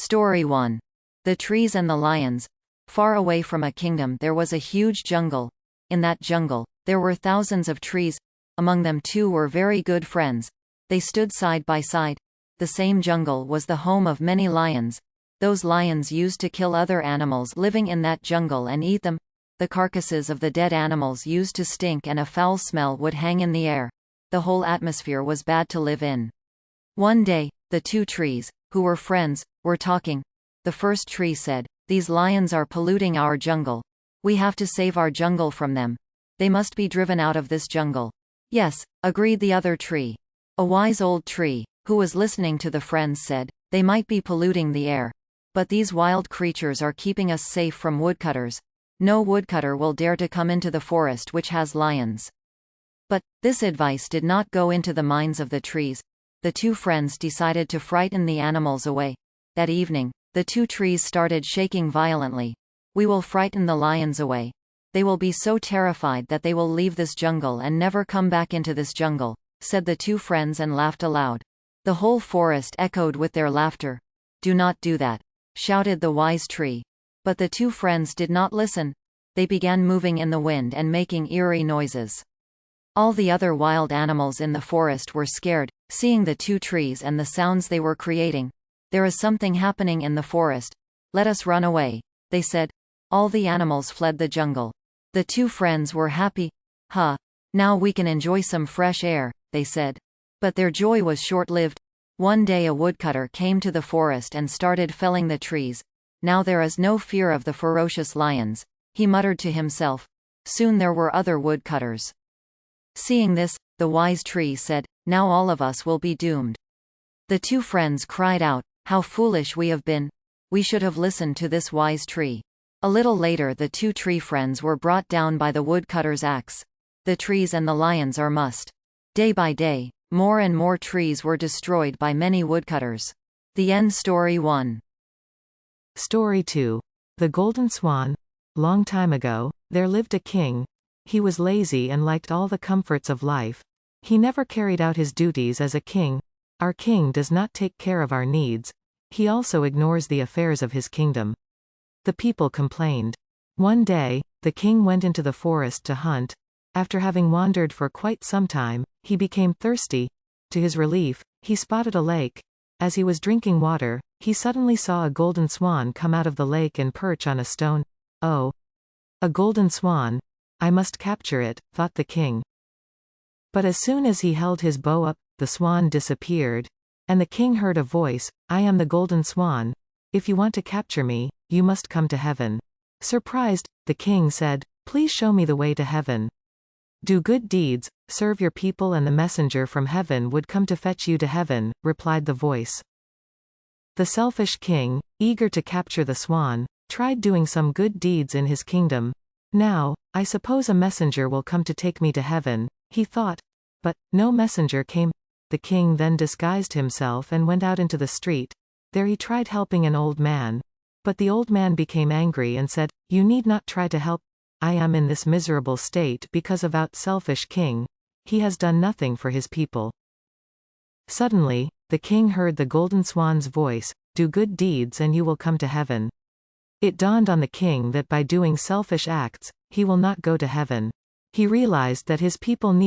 Story 1. The Trees and the Lions. Far away from a kingdom there was a huge jungle. In that jungle, there were thousands of trees. Among them two were very good friends. They stood side by side. The same jungle was the home of many lions. Those lions used to kill other animals living in that jungle and eat them. The carcasses of the dead animals used to stink and a foul smell would hang in the air. The whole atmosphere was bad to live in. One day, the two trees, who were friends, were talking. The first tree said, "These lions are polluting our jungle. We have to save our jungle from them. They must be driven out of this jungle." "Yes," agreed the other tree. A wise old tree, who was listening to the friends, said, "They might be polluting the air. But these wild creatures are keeping us safe from woodcutters. No woodcutter will dare to come into the forest which has lions." But this advice did not go into the minds of the trees. The two friends decided to frighten the animals away. That evening, the two trees started shaking violently. "We will frighten the lions away. They will be so terrified that they will leave this jungle and never come back into this jungle," said the two friends and laughed aloud. The whole forest echoed with their laughter. "Do not do that," shouted the wise tree. But the two friends did not listen. They began moving in the wind and making eerie noises. All the other wild animals in the forest were scared, seeing the two trees and the sounds they were creating. "There is something happening in the forest. Let us run away," they said. All the animals fled the jungle. The two friends were happy. Now we can enjoy some fresh air," they said. But their joy was short-lived. One day a woodcutter came to the forest and started felling the trees. "Now there is no fear of the ferocious lions," he muttered to himself. Soon there were other woodcutters. Seeing this, the wise tree said, "Now all of us will be doomed." The two friends cried out, "How foolish we have been! We should have listened to this wise tree." A little later the two tree friends were brought down by the woodcutter's axe. The trees and the lions are must. Day by day, more and more trees were destroyed by many woodcutters. The end. Story 1. Story 2. The Golden Swan. Long time ago, there lived a king. He was lazy and liked all the comforts of life. He never carried out his duties as a king. Our king does not take care of our needs. He also ignores the affairs of his kingdom. The people complained. One day, the king went into the forest to hunt. After having wandered for quite some time, he became thirsty. To his relief, he spotted a lake. As he was drinking water, he suddenly saw a golden swan come out of the lake and perch on a stone. "Oh! A golden swan! I must capture it," thought the king. But as soon as he held his bow up, the swan disappeared. And the king heard a voice, "I am the golden swan. If you want to capture me, you must come to heaven." Surprised, the king said, "Please show me the way to heaven." "Do good deeds, serve your people, and the messenger from heaven would come to fetch you to heaven," replied the voice. The selfish king, eager to capture the swan, tried doing some good deeds in his kingdom. "Now, I suppose a messenger will come to take me to heaven," he thought. But no messenger came. The king then disguised himself and went out into the street. There he tried helping an old man. But the old man became angry and said, "You need not try to help. I am in this miserable state because of that selfish king. He has done nothing for his people." Suddenly, the king heard the golden swan's voice, "Do good deeds and you will come to heaven." It dawned on the king that by doing selfish acts, he will not go to heaven. He realized that his people need